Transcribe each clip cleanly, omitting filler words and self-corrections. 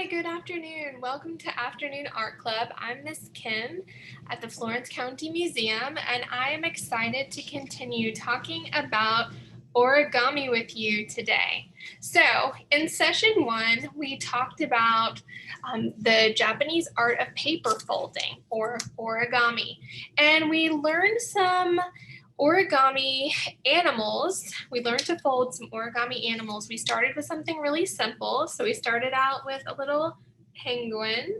Hi, good afternoon. Welcome to Afternoon Art Club. I'm Miss Kim at the Florence County Museum, and I am excited to continue talking about origami with you today. So in session one, we talked about the Japanese art of paper folding, or origami, and we learned some origami animals. We learned to fold some origami animals. We started with something really simple. So we started out with a little penguin,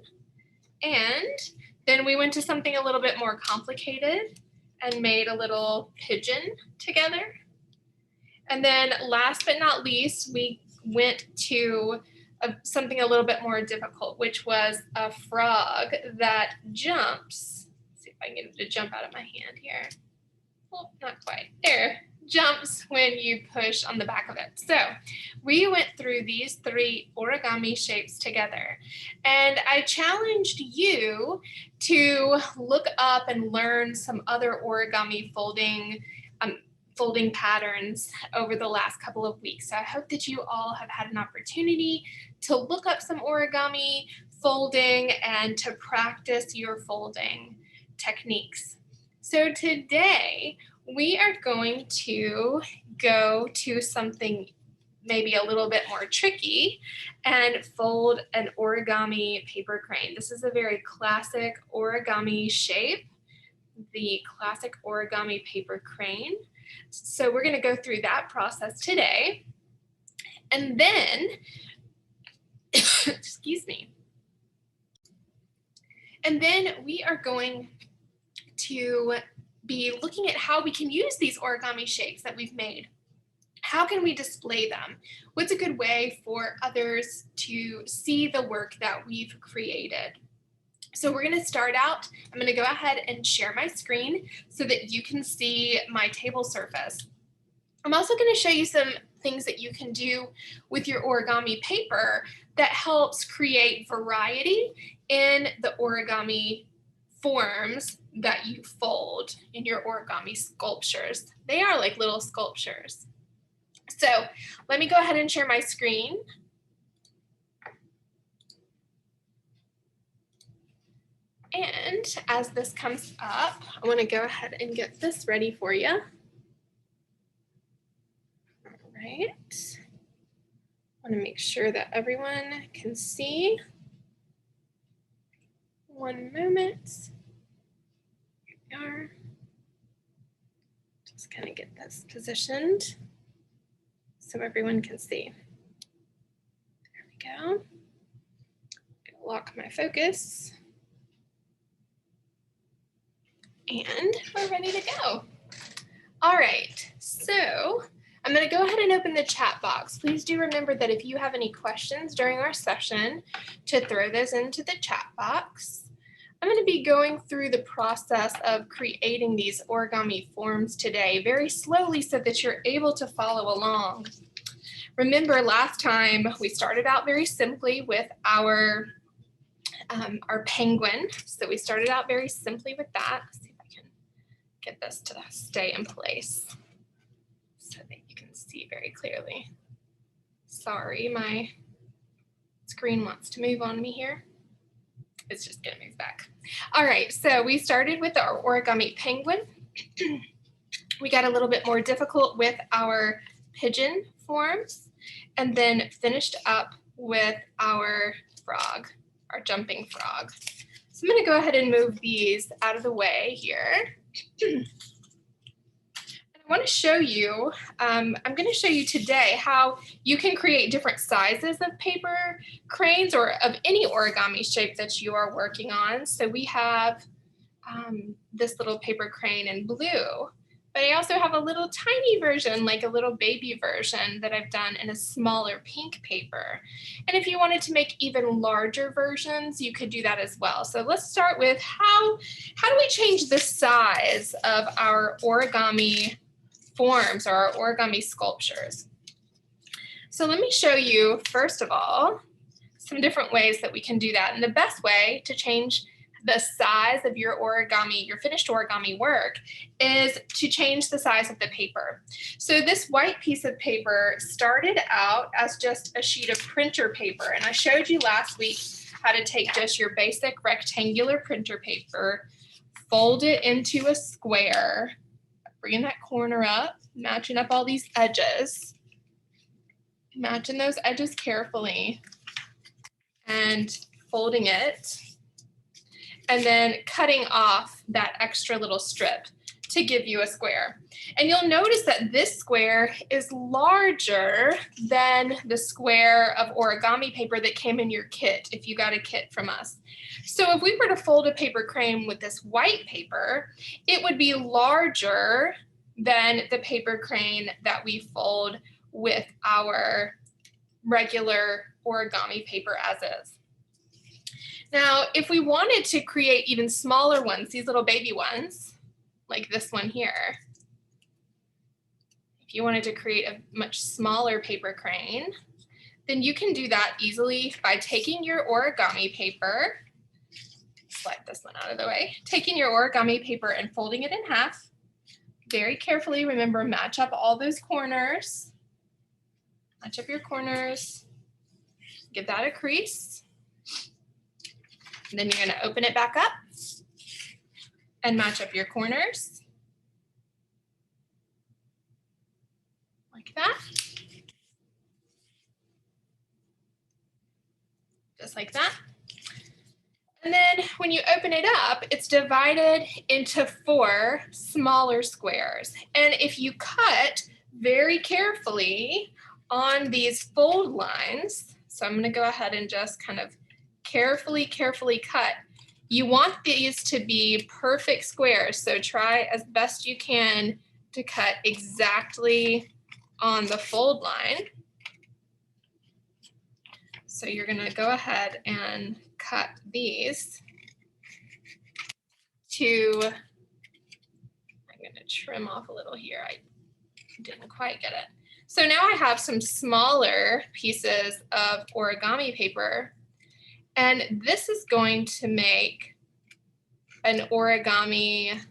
and then we went to something a little bit more complicated and made a little pigeon together. And then last but not least, we went to something a little bit more difficult, which was a frog that jumps. Let's see if I can get it to jump out of my hand here. Well, not quite. There, jumps when you push on the back of it. So we went through these three origami shapes together, and I challenged you to look up and learn some other origami folding patterns over the last couple of weeks. So I hope that you all have had an opportunity to look up some origami folding and to practice your folding techniques. So today we are going to go to something maybe a little bit more tricky and fold an origami paper crane. This is a very classic origami shape, the classic origami paper crane. So we're going to go through that process today. And then, excuse me. And then we are going to be looking at how we can use these origami shapes that we've made. How can we display them? What's a good way for others to see the work that we've created? So we're going to start out. I'm going to go ahead and share my screen so that you can see my table surface. I'm also going to show you some things that you can do with your origami paper that helps create variety in the origami forms that you fold in your origami sculptures. They are like little sculptures. So let me go ahead and share my screen. And as this comes up, I want to go ahead and get this ready for you. All right. I want to make sure that everyone can see. One moment. Here we are. Just kind of get this positioned so everyone can see. There we go. Lock my focus. And we're ready to go. All right, so I'm going to go ahead and open the chat box. Please do remember that if you have any questions during our session, to throw those into the chat box. I'm going to be going through the process of creating these origami forms today very slowly so that you're able to follow along. Remember, last time we started out very simply with our penguin. So we started out very simply with that. Let's see if I can get this to stay in place so that you can see very clearly. Sorry, my screen wants to move on me here. It's just gonna move back. All right, so we started with our origami penguin. We got a little bit more difficult with our pigeon forms, and then finished up with our frog, our jumping frog. So I'm gonna go ahead and move these out of the way here. I want to show you, I'm going to show you today how you can create different sizes of paper cranes or of any origami shape that you are working on. So we have this little paper crane in blue, but I also have a little tiny version, like a little baby version that I've done in a smaller pink paper. And if you wanted to make even larger versions, you could do that as well. So let's start with how do we change the size of our origami forms or our origami sculptures. So let me show you, first of all, some different ways that we can do that. And the best way to change the size of your origami, your finished origami work, is to change the size of the paper. So this white piece of paper started out as just a sheet of printer paper, and I showed you last week how to take just your basic rectangular printer paper, fold it into a square, bringing that corner up, matching up all these edges, matching those edges carefully, and folding it, and then cutting off that extra little strip to give you a square. And you'll notice that this square is larger than the square of origami paper that came in your kit if you got a kit from us. So if we were to fold a paper crane with this white paper, it would be larger than the paper crane that we fold with our regular origami paper as is. Now, if we wanted to create even smaller ones, these little baby ones, like this one here, if you wanted to create a much smaller paper crane, then you can do that easily by taking your origami paper, slide this one out of the way, taking your origami paper and folding it in half. Very carefully, remember, match up all those corners. Match up your corners, give that a crease. And then you're going to open it back up and match up your corners like that. Just like that. And then when you open it up, it's divided into 4 smaller squares. And if you cut very carefully on these fold lines, so I'm going to go ahead and just kind of carefully cut. You want these to be perfect squares, so try as best you can to cut exactly on the fold line. So you're going to go ahead and cut these to, I'm going to trim off a little here. I didn't quite get it. So now I have some smaller pieces of origami paper, and this is going to make an origami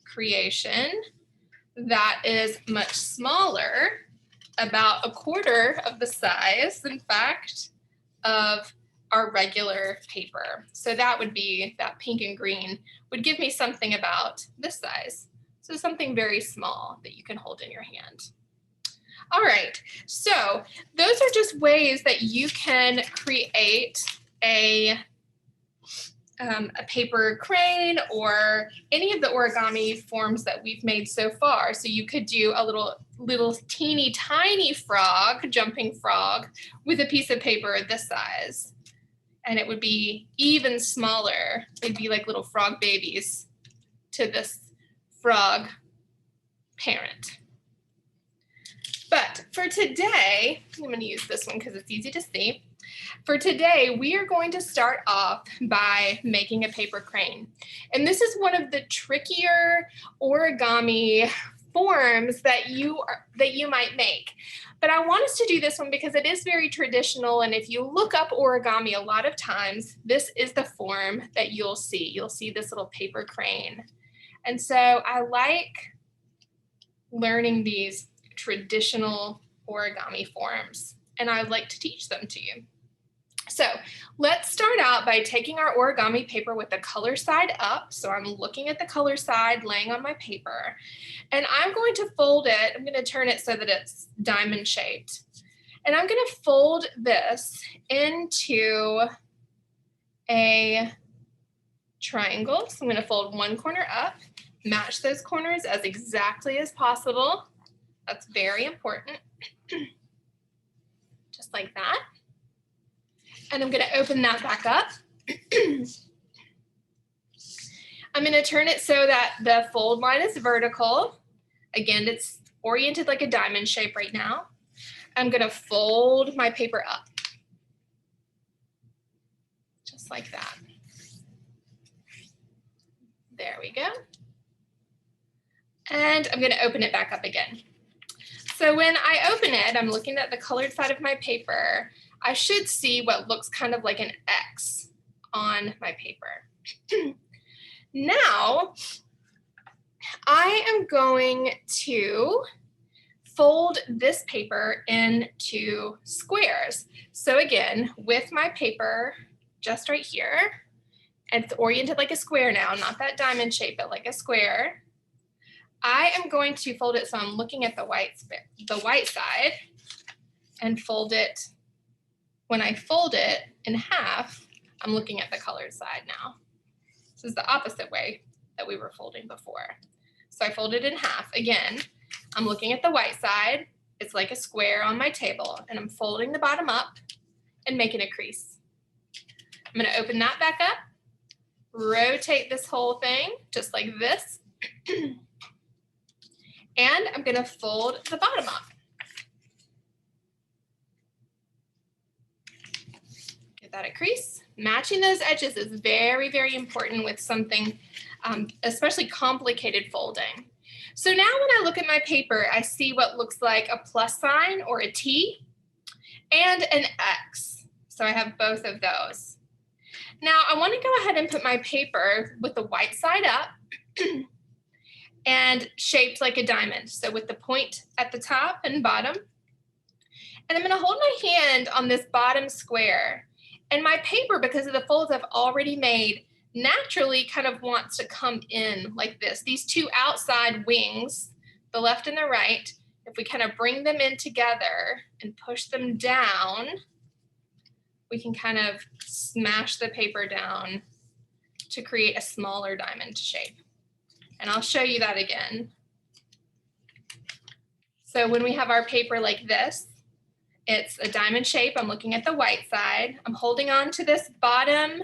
creation that is much smaller, about 1/4 of the size, in fact, of our regular paper. So that would be, that pink and green would give me something about this size. So something very small that you can hold in your hand. All right, so those are just ways that you can create a paper crane or any of the origami forms that we've made so far. So you could do a little teeny tiny frog, jumping frog, with a piece of paper this size. And it would be even smaller. They'd be like little frog babies to this frog parent. But for today, I'm going to use this one because it's easy to see. For today, we are going to start off by making a paper crane. And this is one of the trickier origami forms that you might make. But I want us to do this one because it is very traditional, and if you look up origami a lot of times, this is the form that you'll see. You'll see this little paper crane. And so I like learning these traditional origami forms, and I would like to teach them to you. So let's start out by taking our origami paper with the color side up. So I'm looking at the color side, laying on my paper, and I'm going to fold it. I'm going to turn it so that it's diamond shaped. And I'm going to fold this into a triangle. So I'm going to fold one corner up, match those corners as exactly as possible. That's very important. Just like that. And I'm going to open that back up. I'm going to turn it so that the fold line is vertical. Again, it's oriented like a diamond shape right now. I'm going to fold my paper up. Just like that. There we go. And I'm going to open it back up again. So when I open it, I'm looking at the colored side of my paper. I should see what looks kind of like an X on my paper. Now, I am going to fold this paper into squares. So again, with my paper just right here, and it's oriented like a square now, not that diamond shape, but like a square. I am going to fold it so I'm looking at the white side and fold it. When I fold it in half, I'm looking at the colored side now. This is the opposite way that we were folding before. So I fold it in half. Again, I'm looking at the white side. It's like a square on my table, and I'm folding the bottom up and making a crease. I'm going to open that back up, rotate this whole thing just like this, and I'm going to fold the bottom up. Give that a crease. Matching those edges is very, very important with something, especially complicated folding. So now when I look at my paper, I see what looks like a plus sign or a T and an X. So I have both of those. Now I want to go ahead and put my paper with the white side up and shaped like a diamond. So with the point at the top and bottom. And I'm going to hold my hand on this bottom square. And my paper, because of the folds I've already made, naturally kind of wants to come in like this. These two outside wings, the left and the right, if we kind of bring them in together and push them down, we can kind of smash the paper down to create a smaller diamond shape. And I'll show you that again. So when we have our paper like this, it's a diamond shape. I'm looking at the white side. I'm holding on to this bottom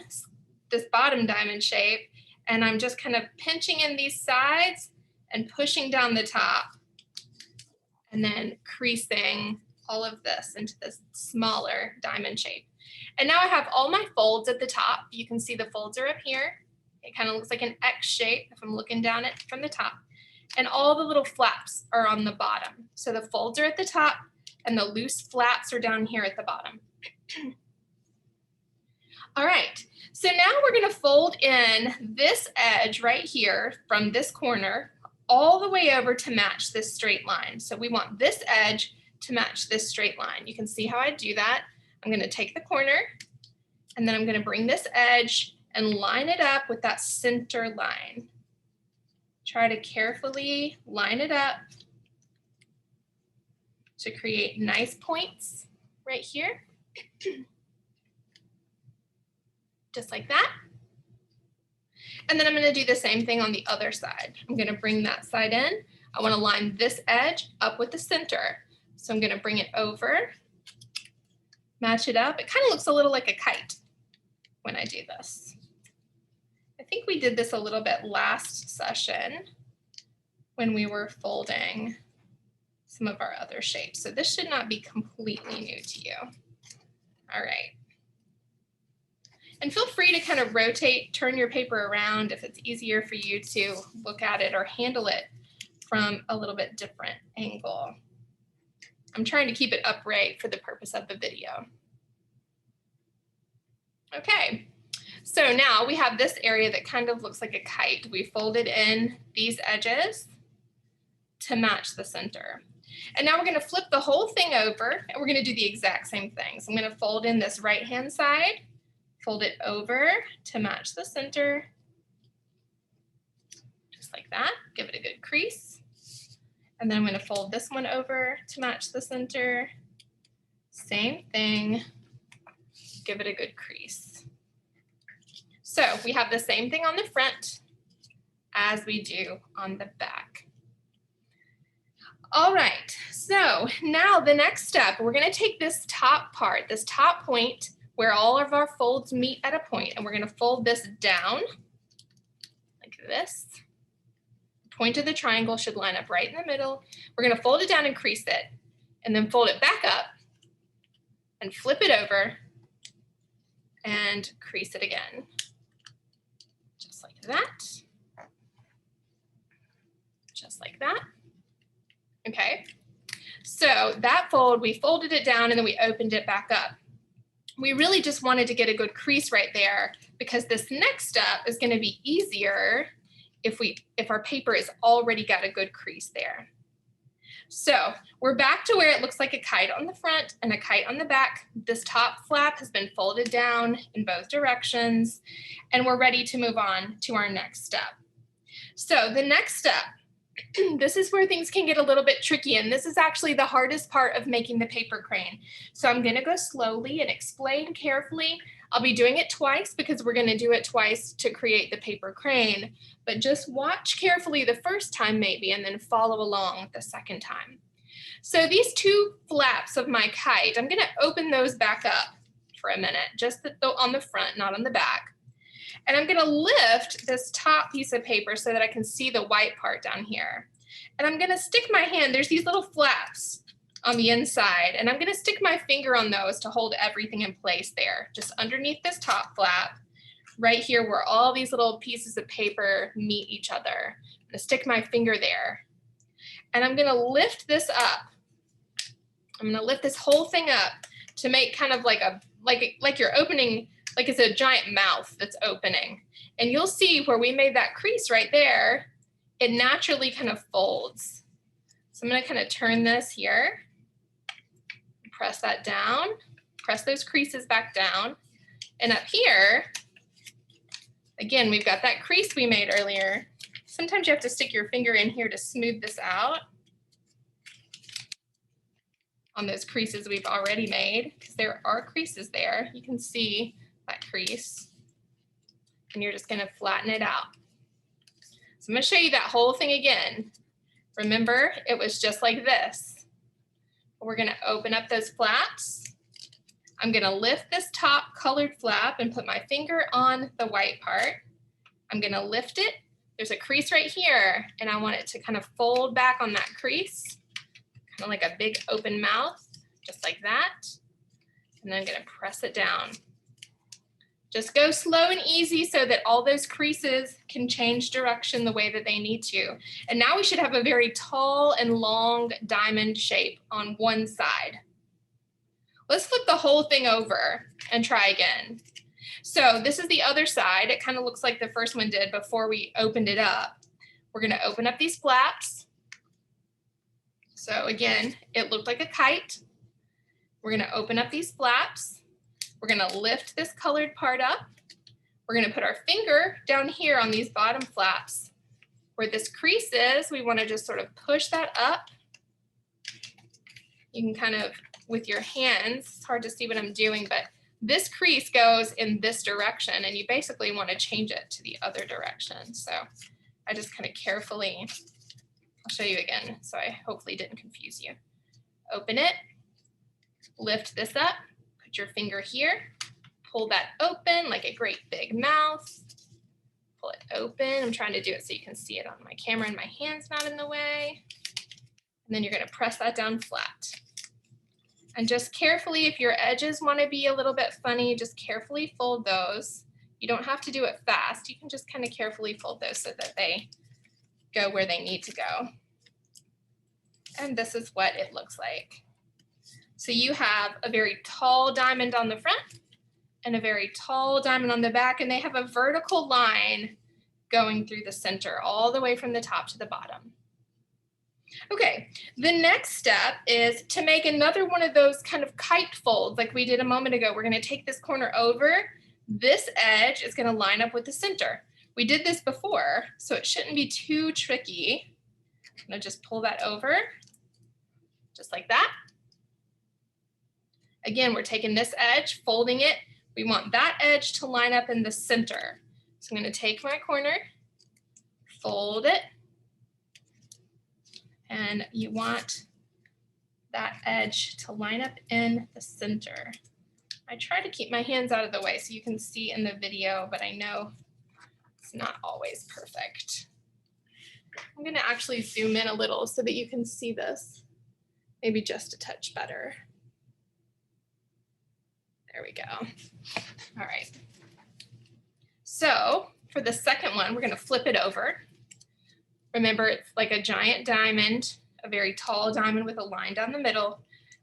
diamond shape, and I'm just kind of pinching in these sides and pushing down the top, and then creasing all of this into this smaller diamond shape. And now I have all my folds at the top. You can see the folds are up here. It kind of looks like an X shape if I'm looking down it from the top. And all the little flaps are on the bottom. So the folds are at the top, and the loose flaps are down here at the bottom. All right, so now we're gonna fold in this edge right here from this corner all the way over to match this straight line. So we want this edge to match this straight line. You can see how I do that. I'm gonna take the corner, and then I'm gonna bring this edge and line it up with that center line. Try to carefully line it up to create nice points right here. Just like that. And then I'm going to do the same thing on the other side. I'm going to bring that side in. I want to line this edge up with the center. So I'm going to bring it over, match it up. It kind of looks a little like a kite when I do this. I think we did this a little bit last session when we were folding some of our other shapes. So this should not be completely new to you. All right. And feel free to kind of rotate, turn your paper around if it's easier for you to look at it or handle it from a little bit different angle. I'm trying to keep it upright for the purpose of the video. Okay, so now we have this area that kind of looks like a kite. We folded in these edges to match the center. And now we're going to flip the whole thing over, and we're going to do the exact same thing. So I'm going to fold in this right-hand side, fold it over to match the center, just like that. Give it a good crease. And then I'm going to fold this one over to match the center. Same thing. Give it a good crease. So we have the same thing on the front as we do on the back. All right, so now the next step, we're going to take this top part, this top point where all of our folds meet at a point, and we're going to fold this down like this. The point of the triangle should line up right in the middle. We're going to fold it down and crease it, and then fold it back up and flip it over and crease it again, just like that, just like that. Okay, so that fold, we folded it down and then we opened it back up. we really just wanted to get a good crease right there because this next step is going to be easier if our paper has already got a good crease there. So we're back to where it looks like a kite on the front and a kite on the back. This top flap has been folded down in both directions, and we're ready to move on to our next step. So the next step, this is where things can get a little bit tricky, and this is actually the hardest part of making the paper crane. So I'm going to go slowly and explain carefully. I'll be doing it twice because we're going to do it twice to create the paper crane, but just watch carefully the first time maybe and then follow along the second time. So these two flaps of my kite, I'm going to open those back up for a minute, just on the front, not on the back. And I'm going to lift this top piece of paper so that I can see the white part down here. And I'm going to stick my hand, there's these little flaps on the inside, and I'm going to stick my finger on those to hold everything in place there, just underneath this top flap, right here where all these little pieces of paper meet each other. I'm going to stick my finger there. And I'm going to lift this up. I'm going to lift this whole thing up to make kind of like you're opening, like it's a giant mouth that's opening. And you'll see where we made that crease right there, it naturally kind of folds. So I'm going to kind of turn this here, press that down, press those creases back down. And up here, again, we've got that crease we made earlier. Sometimes you have to stick your finger in here to smooth this out on those creases we've already made, because there are creases there. You can see that crease, and you're just going to flatten it out. So I'm going to show you that whole thing again. Remember, it was just like this. We're going to open up those flaps. I'm going to lift this top colored flap and put my finger on the white part. I'm going to lift it. There's a crease right here, and I want it to kind of fold back on that crease, kind of like a big open mouth, just like that. And then I'm going to press it down. Just go slow and easy so that all those creases can change direction the way that they need to. And now we should have a very tall and long diamond shape on one side. Let's flip the whole thing over and try again. So this is the other side. It kind of looks like the first one did before we opened it up. We're going to open up these flaps. So again, it looked like a kite. We're going to open up these flaps. We're going to lift this colored part up. We're going to put our finger down here on these bottom flaps. Where this crease is, we want to just sort of push that up. You can kind of, with your hands, it's hard to see what I'm doing, but this crease goes in this direction, and you basically want to change it to the other direction. So I just kind of carefully, I'll show you again, so I hopefully didn't confuse you. Open it, lift this up. Your finger here, pull that open like a great big mouth, pull it open. I'm trying to do it so you can see it on my camera and my hand's not in the way. And then you're going to press that down flat. And just carefully, if your edges want to be a little bit funny, just carefully fold those. You don't have to do it fast. You can just kind of carefully fold those so that they go where they need to go. And this is what it looks like. So you have a very tall diamond on the front and a very tall diamond on the back, and they have a vertical line going through the center all the way from the top to the bottom. Okay, the next step is to make another one of those kind of kite folds like we did a moment ago. We're going to take this corner over. This edge is going to line up with the center. We did this before, so it shouldn't be too tricky. I'm going to just pull that over, just like that. Again, we're taking this edge, folding it. We want that edge to line up in the center. So I'm going to take my corner, fold it, and you want that edge to line up in the center. I try to keep my hands out of the way so you can see in the video, but I know it's not always perfect. I'm going to actually zoom in a little so that you can see this, maybe just a touch better. There we go. All right. So for the second one, we're going to flip it over. Remember, it's like a giant diamond, a very tall diamond with a line down the middle.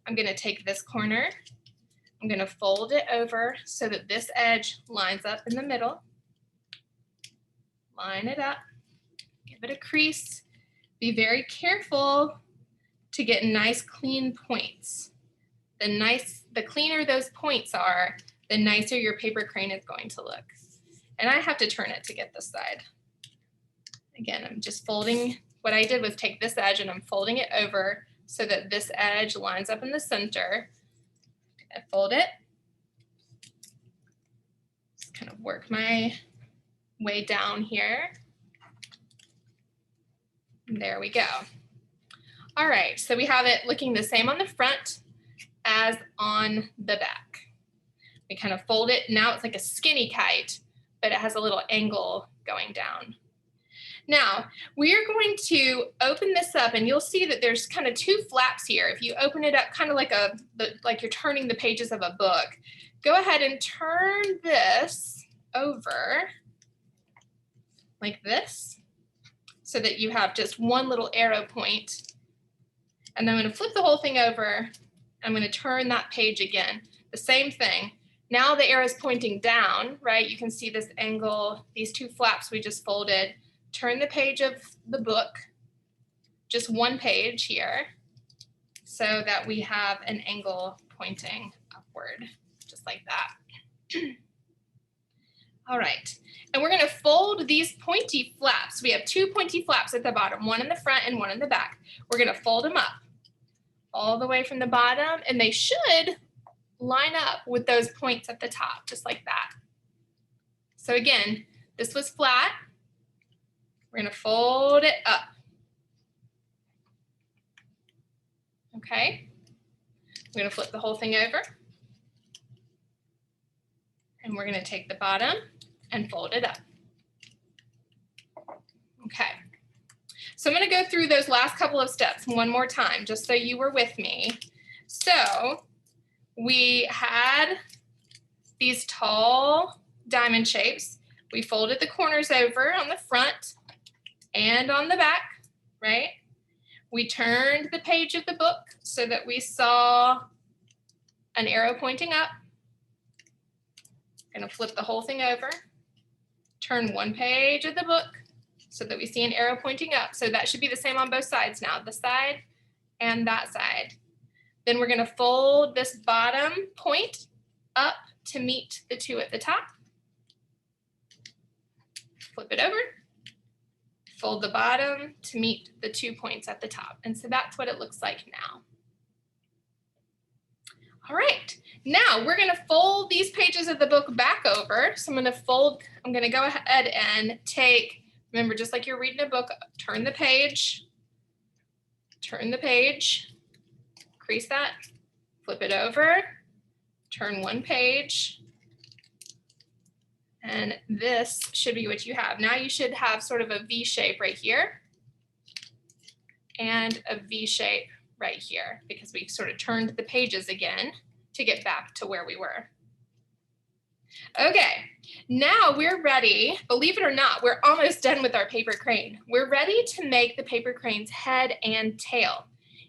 I'm going to take this corner. I'm going to fold it over so that this edge lines up in the middle. Line it up, give it a crease. Be very careful to get nice clean points. The cleaner those points are, the nicer your paper crane is going to look. And I have to turn it to get this side. Again, I'm just folding. What I did was take this edge and I'm folding it over so that this edge lines up in the center. I fold it. Just kind of work my way down here. And there we go. All right, so we have it looking the same on the front as on the back. We kind of fold it. Now it's like a skinny kite, but it has a little angle going down. Now, we are going to open this up and you'll see that there's kind of two flaps here. If you open it up kind of like like you're turning the pages of a book, go ahead and turn this over like this so that you have just one little arrow point. And then I'm going to flip the whole thing over. I'm going to turn that page again. The same thing. Now the arrow is pointing down, right? You can see this angle, these two flaps we just folded. Turn the page of the book, just one page here, so that we have an angle pointing upward, just like that. All right, and we're going to fold these pointy flaps. We have two pointy flaps at the bottom, one in the front and one in the back. We're going to fold them up all the way from the bottom, and they should line up with those points at the top, just like that. So again, this was flat. We're going to fold it up. Okay. We're going to flip the whole thing over. And we're going to take the bottom and fold it up. Okay. So I'm going to go through those last couple of steps one more time, just so you were with me. So we had these tall diamond shapes. We folded the corners over on the front and on the back, right? We turned the page of the book so that we saw an arrow pointing up. Gonna flip the whole thing over, turn one page of the book so that we see an arrow pointing up. So that should be the same on both sides now, this side and that side. Then we're gonna fold this bottom point up to meet the two at the top. Flip it over. Fold the bottom to meet the 2 points at the top. And so that's what it looks like now. All right, now we're gonna fold these pages of the book back over. So I'm gonna go ahead and take, remember, just like you're reading a book, turn the page, crease that, flip it over, turn one page, and this should be what you have. Now you should have sort of a V shape right here and a V shape right here because we sort of turned the pages again to get back to where we were. Okay, now we're ready. Believe it or not, we're almost done with our paper crane. We're ready to make the paper crane's head and tail.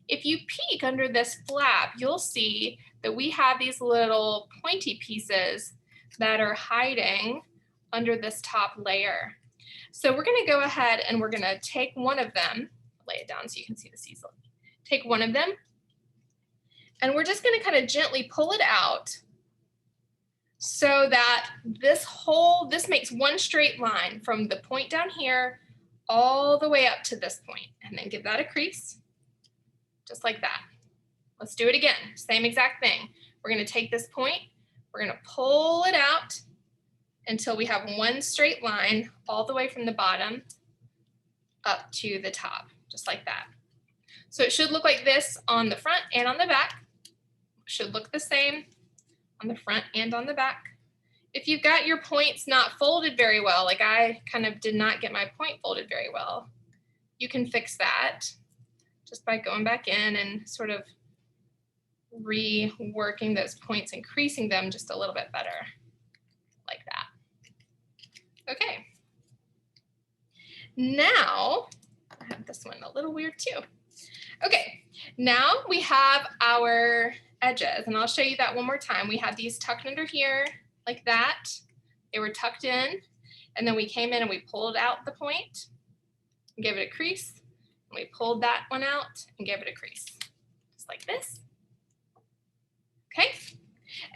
If you peek under this flap, you'll see that we have these little pointy pieces that are hiding under this top layer. So we're gonna go ahead and we're gonna take one of them, lay it down so you can see this easily. Take one of them, and we're just gonna kind of gently pull it out so that this makes one straight line from the point down here all the way up to this point, and then give that a crease, just like that. Let's do it again, same exact thing. We're gonna take this point, we're gonna pull it out until we have one straight line all the way from the bottom up to the top, just like that. So it should look like this on the front and on the back. Should look the same on the front and on the back. If you've got your points not folded very well, like I kind of did not get my point folded very well, you can fix that just by going back in and sort of reworking those points and creasing them just a little bit better, like that. Okay. Now, I have this one a little weird too. Okay, now we have our edges. And I'll show you that one more time. We had these tucked under here like that. They were tucked in. And then we came in and we pulled out the point and gave it a crease. And we pulled that one out and gave it a crease, just like this. Okay.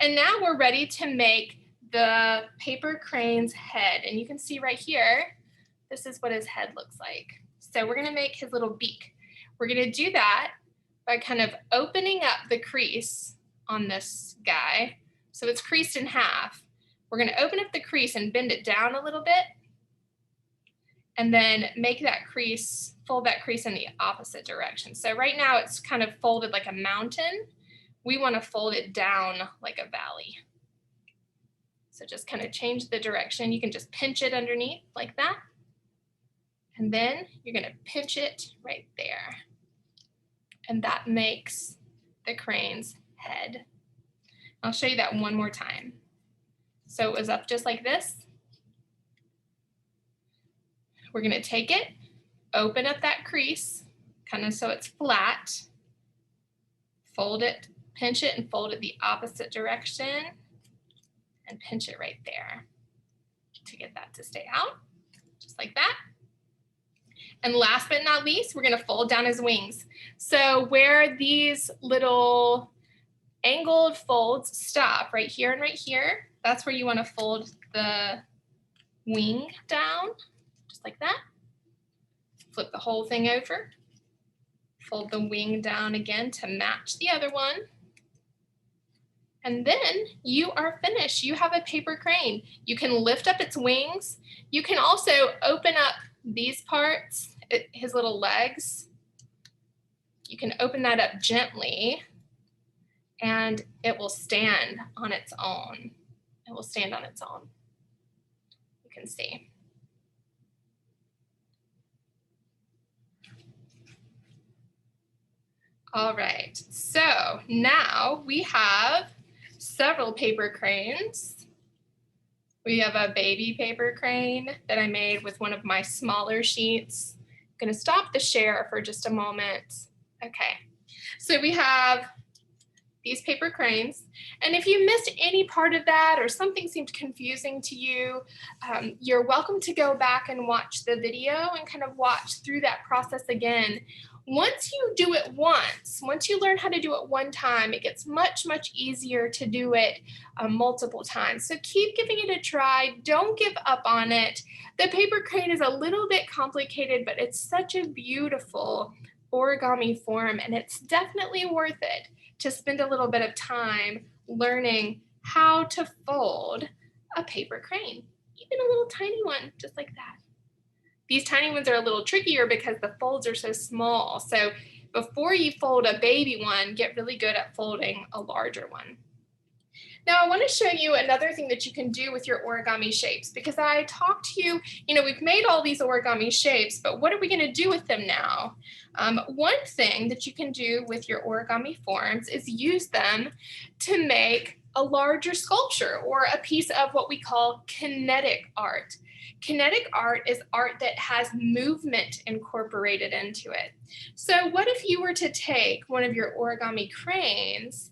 And now we're ready to make the paper crane's head. And you can see right here, this is what his head looks like. So we're going to make his little beak. We're going to do that by kind of opening up the crease on this guy. So it's creased in half. We're going to open up the crease and bend it down a little bit. And then make that crease, fold that crease in the opposite direction. So right now it's kind of folded like a mountain. We want to fold it down like a valley. So just kind of change the direction. You can just pinch it underneath like that. And then you're going to pinch it right there. And that makes the crane's head. I'll show you that one more time. So it was up just like this. We're going to take it, open up that crease, kind of so it's flat, fold it, pinch it, and fold it the opposite direction, and pinch it right there to get that to stay out, just like that. And last but not least, we're going to fold down his wings. So where these little angled folds stop, right here and right here, that's where you want to fold the wing down. Like that. Flip the whole thing over. Fold the wing down again to match the other one. And then you are finished. You have a paper crane. You can lift up its wings. You can also open up these parts, his little legs. You can open that up gently and it will stand on its own. It will stand on its own. You can see. All right, so now we have several paper cranes. We have a baby paper crane that I made with one of my smaller sheets. I'm gonna stop the share for just a moment. Okay, so we have these paper cranes. And if you missed any part of that or something seemed confusing to you, you're welcome to go back and watch the video and kind of watch through that process again. Once you do it once you learn how to do it one time, it gets much, much easier to do it multiple times. So keep giving it a try. Don't give up on it. The paper crane is a little bit complicated, but it's such a beautiful origami form, and it's definitely worth it to spend a little bit of time learning how to fold a paper crane, even a little tiny one, just like that. These tiny ones are a little trickier because the folds are so small. So before you fold a baby one, get really good at folding a larger one. Now I want to show you another thing that you can do with your origami shapes, because I talked to you, we've made all these origami shapes, but what are we going to do with them now? One thing that you can do with your origami forms is use them to make a larger sculpture or a piece of what we call kinetic art. Kinetic art is art that has movement incorporated into it. So what if you were to take one of your origami cranes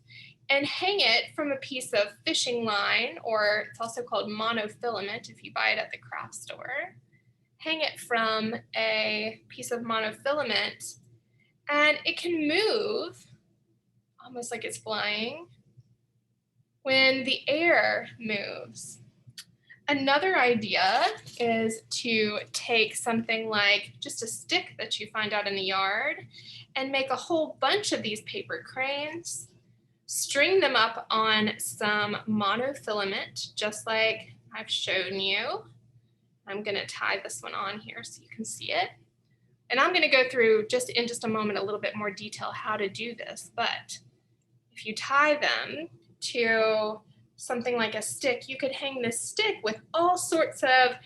and hang it from a piece of fishing line, or it's also called monofilament if you buy it at the craft store. Hang it from a piece of monofilament, and it can move almost like it's flying when the air moves. Another idea is to take something like just a stick that you find out in the yard and make a whole bunch of these paper cranes, string them up on some monofilament, just like I've shown you. I'm going to tie this one on here so you can see it. And I'm going to go through in just a moment a little bit more detail how to do this. But if you tie them to something like a stick, you could hang this stick with all sorts of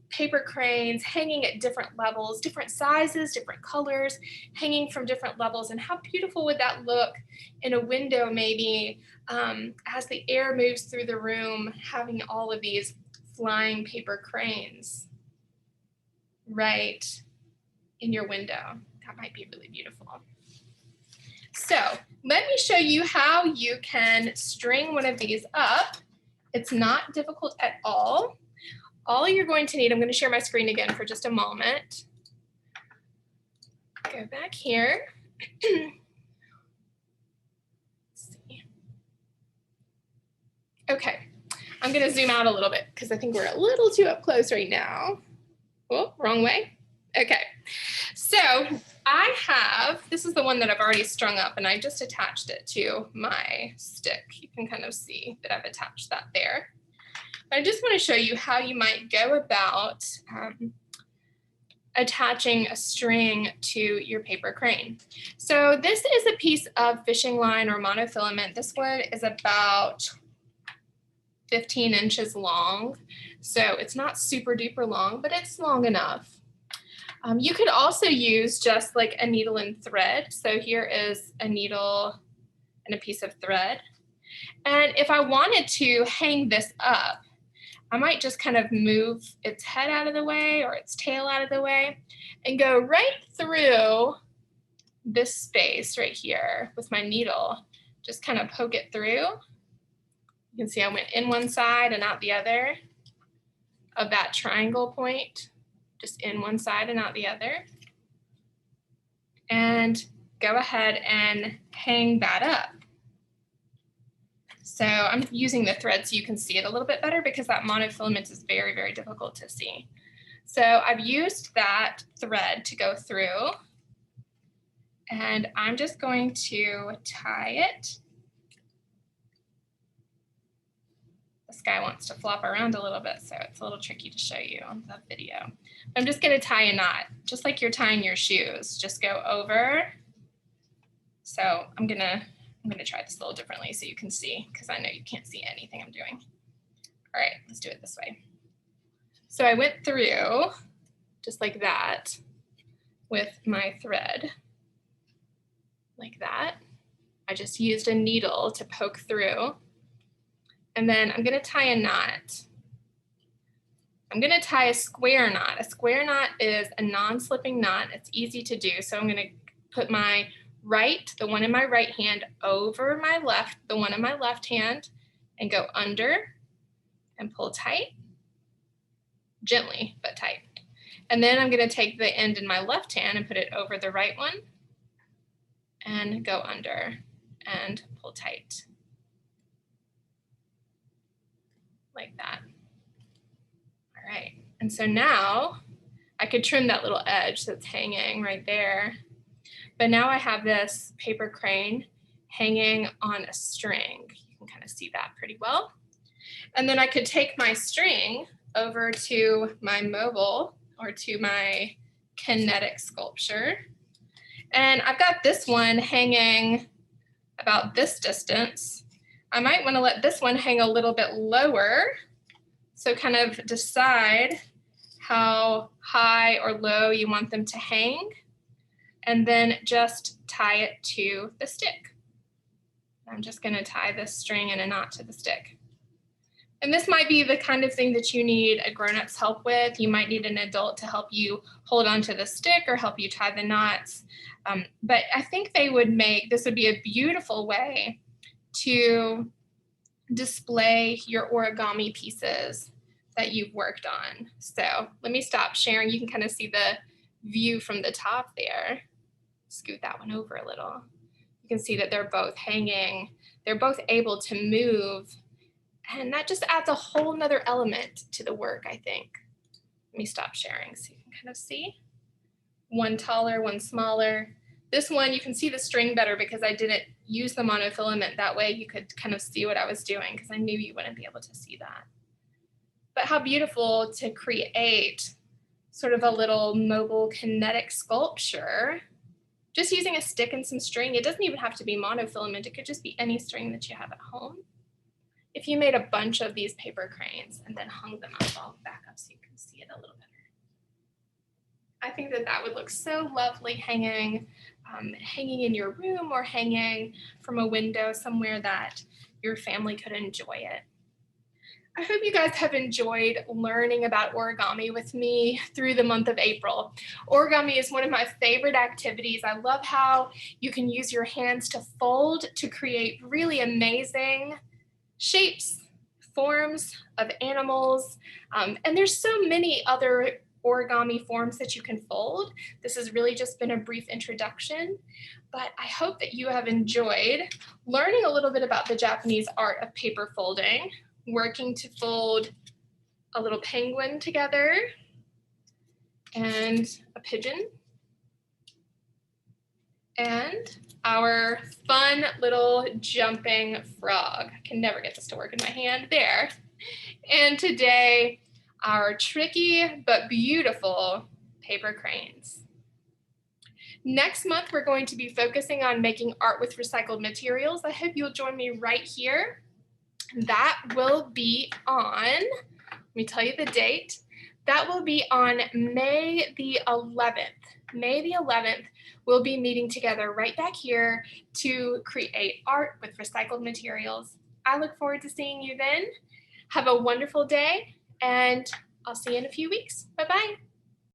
paper cranes hanging at different levels, different sizes, different colors, hanging from different levels. And how beautiful would that look in a window maybe as the air moves through the room, having all of these flying paper cranes right in your window. That might be really beautiful. So let me show you how you can string one of these up. It's not difficult at all. All you're going to need, I'm going to share my screen again for just a moment. Go back here. Okay, I'm gonna zoom out a little bit because I think we're a little too up close right now. Oh, wrong way. Okay, so I have, this is the one that I've already strung up and I just attached it to my stick. You can kind of see that I've attached that there. I just want to show you how you might go about attaching a string to your paper crane. So this is a piece of fishing line or monofilament. This one is about 15 inches long. So it's not super duper long, but it's long enough. You could also use just like a needle and thread. So here is a needle and a piece of thread. And if I wanted to hang this up, I might just kind of move its head out of the way or its tail out of the way and go right through this space right here with my needle. Just kind of poke it through. You can see I went in one side and out the other of that triangle point, just in one side and out the other. And go ahead and hang that up. So I'm using the thread so you can see it a little bit better because that monofilament is very, very difficult to see. So I've used that thread to go through and I'm just going to tie it. This guy wants to flop around a little bit, so it's a little tricky to show you on the video. I'm just going to tie a knot, just like you're tying your shoes. Just go over. So I'm gonna try this a little differently so you can see, because I know you can't see anything I'm doing. All right, let's do it this way. So I went through just like that with my thread, like that. I just used a needle to poke through. And then I'm gonna tie a knot. I'm gonna tie a square knot. A square knot is a non-slipping knot. It's easy to do. So I'm gonna put my right, the one in my right hand, over my left, the one in my left hand, and go under and pull tight, gently, but tight. And then I'm gonna take the end in my left hand and put it over the right one and go under and pull tight. Like that. All right, and so now I could trim that little edge that's hanging right there. But now I have this paper crane hanging on a string. You can kind of see that pretty well. And then I could take my string over to my mobile or to my kinetic sculpture. And I've got this one hanging about this distance. I might want to let this one hang a little bit lower. So kind of decide how high or low you want them to hang, and then just tie it to the stick. I'm just going to tie this string in a knot to the stick. And this might be the kind of thing that you need a grown-up's help with. You might need an adult to help you hold onto the stick or help you tie the knots. But I think this would be a beautiful way to display your origami pieces that you've worked on. So let me stop sharing. You can kind of see the view from the top there. Scoot that one over a little. You can see that they're both hanging. They're both able to move. And that just adds a whole nother element to the work, I think. Let me stop sharing so you can kind of see. One taller, one smaller. This one, you can see the string better because I didn't use the monofilament. That way you could kind of see what I was doing because I knew you wouldn't be able to see that. But how beautiful to create sort of a little mobile kinetic sculpture just using a stick and some string. It doesn't even have to be monofilament. It could just be any string that you have at home. If you made a bunch of these paper cranes and then hung them up, I'll back up so you can see it a little better. I think that that would look so lovely hanging in your room or hanging from a window somewhere that your family could enjoy it. I hope you guys have enjoyed learning about origami with me through the month of April. Origami is one of my favorite activities. I love how you can use your hands to fold to create really amazing shapes, forms of animals, and there's so many other origami forms that you can fold. This has really just been a brief introduction, but I hope that you have enjoyed learning a little bit about the Japanese art of paper folding, working to fold a little penguin together and a pigeon and our fun little jumping frog. I can never get this to work in my hand there. And today, our tricky but beautiful paper cranes. Next month, we're going to be focusing on making art with recycled materials. I hope you'll join me right here. That will be on, let me tell you the date. That will be on May the 11th. May the 11th, we'll be meeting together right back here to create art with recycled materials. I look forward to seeing you then. Have a wonderful day, and I'll see you in a few weeks. Bye-bye.